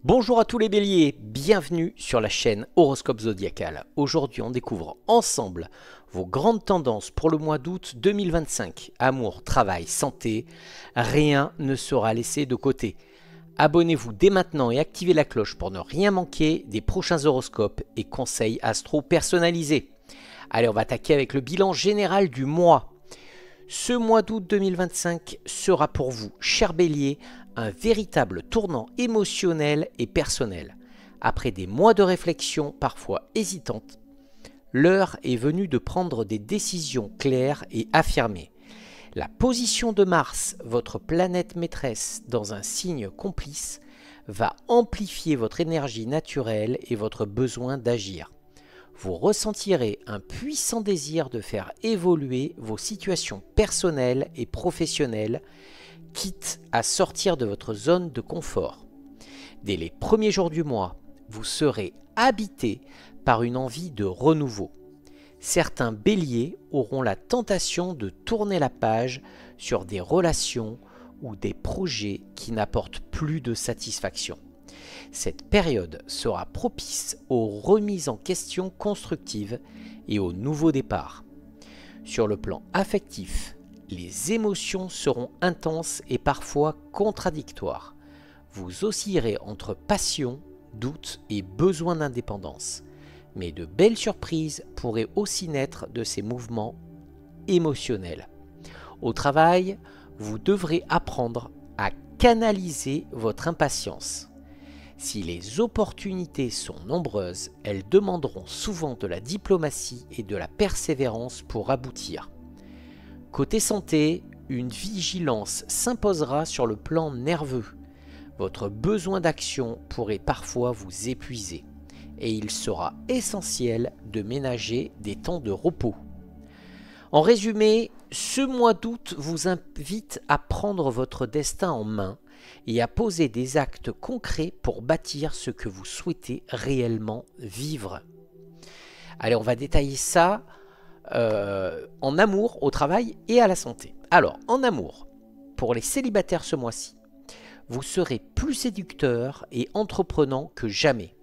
Bonjour à tous les béliers, bienvenue sur la chaîne Horoscope Zodiacal. Aujourd'hui on découvre ensemble vos grandes tendances pour le mois d'août 2025. Amour, travail, santé, rien ne sera laissé de côté. Abonnez-vous dès maintenant et activez la cloche pour ne rien manquer des prochains horoscopes et conseils astro personnalisés. Allez, on va attaquer avec le bilan général du mois. Ce mois d'août 2025 sera pour vous, cher bélier, un véritable tournant émotionnel et personnel. Après des mois de réflexion parfois hésitantes, l'heure est venue de prendre des décisions claires et affirmées. La position de Mars, votre planète maîtresse dans un signe complice, va amplifier votre énergie naturelle et votre besoin d'agir. Vous ressentirez un puissant désir de faire évoluer vos situations personnelles et professionnelles, quitte à sortir de votre zone de confort. Dès les premiers jours du mois, vous serez habité par une envie de renouveau. Certains béliers auront la tentation de tourner la page sur des relations ou des projets qui n'apportent plus de satisfaction. Cette période sera propice aux remises en question constructives et aux nouveaux départs. Sur le plan affectif, les émotions seront intenses et parfois contradictoires. Vous oscillerez entre passion, doute et besoin d'indépendance. Mais de belles surprises pourraient aussi naître de ces mouvements émotionnels. Au travail, vous devrez apprendre à canaliser votre impatience. Si les opportunités sont nombreuses, elles demanderont souvent de la diplomatie et de la persévérance pour aboutir. Côté santé, une vigilance s'imposera sur le plan nerveux. Votre besoin d'action pourrait parfois vous épuiser et il sera essentiel de ménager des temps de repos. En résumé, ce mois d'août vous invite à prendre votre destin en main et à poser des actes concrets pour bâtir ce que vous souhaitez réellement vivre. Allez, on va détailler ça en amour, au travail et à la santé. Alors, en amour, pour les célibataires ce mois-ci, vous serez plus séducteur et entreprenant que jamais.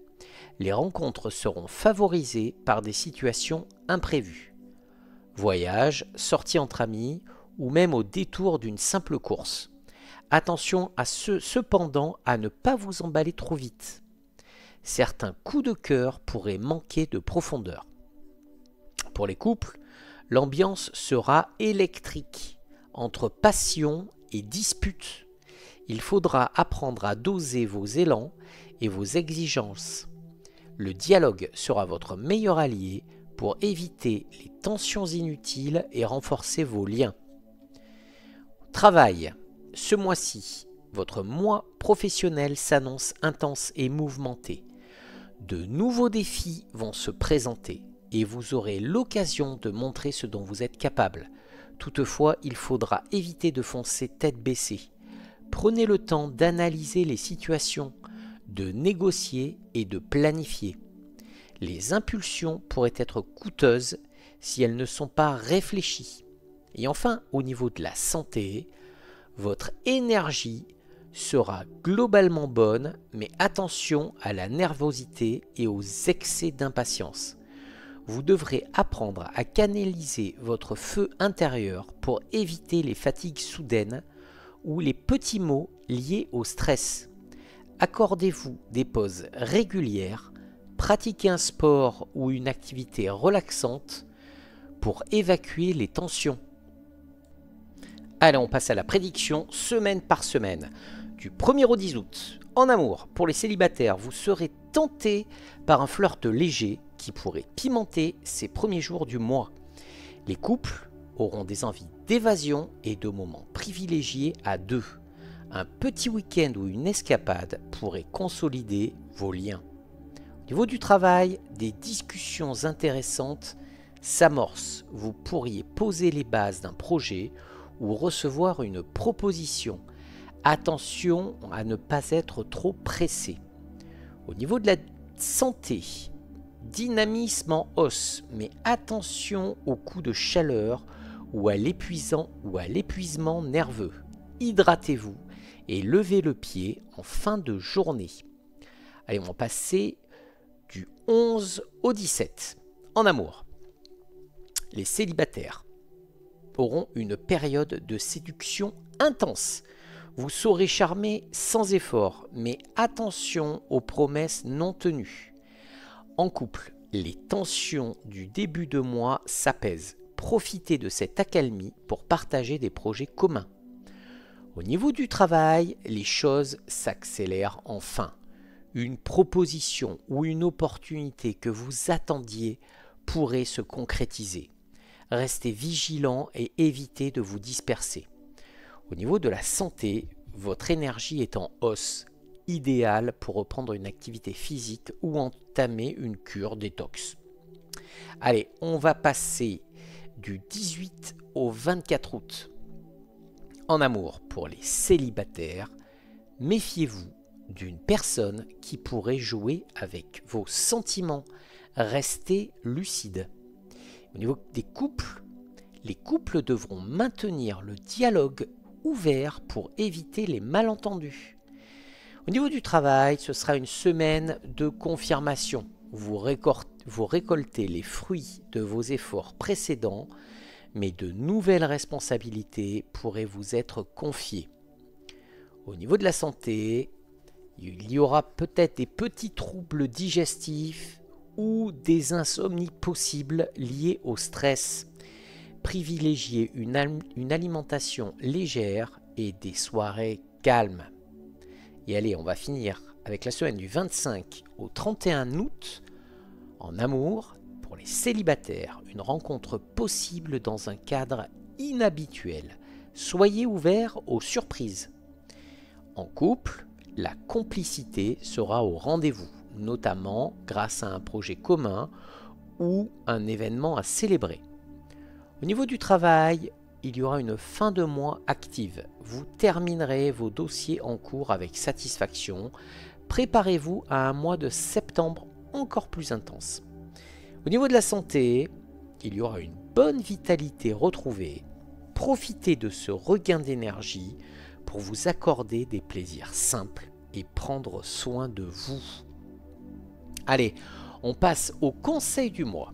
Les rencontres seront favorisées par des situations imprévues. Voyages, sorties entre amis ou même au détour d'une simple course. Attention cependant à ne pas vous emballer trop vite. Certains coups de cœur pourraient manquer de profondeur. Pour les couples, l'ambiance sera électrique, entre passion et dispute. Il faudra apprendre à doser vos élans et vos exigences. Le dialogue sera votre meilleur allié pour éviter les tensions inutiles et renforcer vos liens. Travail. Ce mois-ci, votre mois professionnel s'annonce intense et mouvementé. De nouveaux défis vont se présenter et vous aurez l'occasion de montrer ce dont vous êtes capable. Toutefois, il faudra éviter de foncer tête baissée. Prenez le temps d'analyser les situations, de négocier et de planifier. Les impulsions pourraient être coûteuses si elles ne sont pas réfléchies. Et enfin, au niveau de la santé, votre énergie sera globalement bonne, mais attention à la nervosité et aux excès d'impatience. Vous devrez apprendre à canaliser votre feu intérieur pour éviter les fatigues soudaines ou les petits maux liés au stress. Accordez-vous des pauses régulières, pratiquez un sport ou une activité relaxante pour évacuer les tensions. Allez, on passe à la prédiction semaine par semaine. Du 1er au 10 août, en amour, pour les célibataires, vous serez tenté par un flirt léger qui pourrait pimenter ces premiers jours du mois. Les couples auront des envies d'évasion et de moments privilégiés à deux. Un petit week-end ou une escapade pourrait consolider vos liens. Au niveau du travail, des discussions intéressantes s'amorcent. Vous pourriez poser les bases d'un projet ou recevoir une proposition. Attention à ne pas être trop pressé. Au niveau de la santé, dynamisme en hausse, mais attention aux coups de chaleur ou à l'épuisement nerveux. Hydratez-vous et levez le pied en fin de journée. Allez, on va passer du 11 au 17. En amour, les célibataires auront une période de séduction intense. Vous saurez charmer sans effort, mais attention aux promesses non tenues. En couple, les tensions du début de mois s'apaisent. Profitez de cette accalmie pour partager des projets communs. Au niveau du travail, les choses s'accélèrent enfin. Une proposition ou une opportunité que vous attendiez pourrait se concrétiser. Restez vigilant et évitez de vous disperser. Au niveau de la santé, votre énergie est en hausse, idéale pour reprendre une activité physique ou entamer une cure détox. Allez, on va passer du 18 au 24 août. En amour, pour les célibataires, méfiez-vous d'une personne qui pourrait jouer avec vos sentiments. Restez lucide. Au niveau des couples, les couples devront maintenir le dialogue ouvert pour éviter les malentendus. Au niveau du travail, ce sera une semaine de confirmation. Vous récoltez les fruits de vos efforts précédents, mais de nouvelles responsabilités pourraient vous être confiées. Au niveau de la santé, il y aura peut-être des petits troubles digestifs ou des insomnies possibles liées au stress. Privilégiez une alimentation légère et des soirées calmes. Et allez, on va finir avec la semaine du 25 au 31 août. En amour, pour les célibataires, une rencontre possible dans un cadre inhabituel. Soyez ouverts aux surprises. En couple, la complicité sera au rendez-vous, notamment grâce à un projet commun ou un événement à célébrer. Au niveau du travail, il y aura une fin de mois active. Vous terminerez vos dossiers en cours avec satisfaction. Préparez-vous à un mois de septembre encore plus intense. Au niveau de la santé, il y aura une bonne vitalité retrouvée. Profitez de ce regain d'énergie pour vous accorder des plaisirs simples et prendre soin de vous. Allez, on passe au conseil du mois.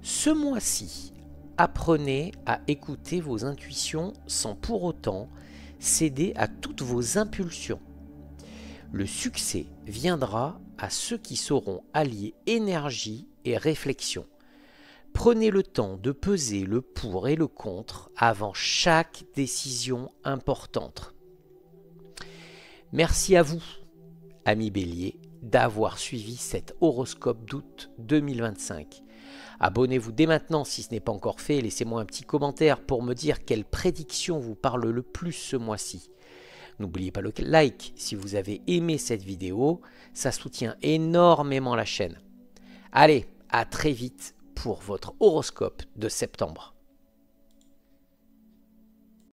Ce mois-ci, apprenez à écouter vos intuitions sans pour autant céder à toutes vos impulsions. Le succès viendra à ceux qui sauront allier énergie et réflexion. Prenez le temps de peser le pour et le contre avant chaque décision importante. Merci à vous, amis Bélier, d'avoir suivi cet horoscope d'août 2025. Abonnez-vous dès maintenant si ce n'est pas encore fait. Laissez-moi un petit commentaire pour me dire quelle prédiction vous parle le plus ce mois-ci. N'oubliez pas le like si vous avez aimé cette vidéo. Ça soutient énormément la chaîne. Allez, à très vite pour votre horoscope de septembre.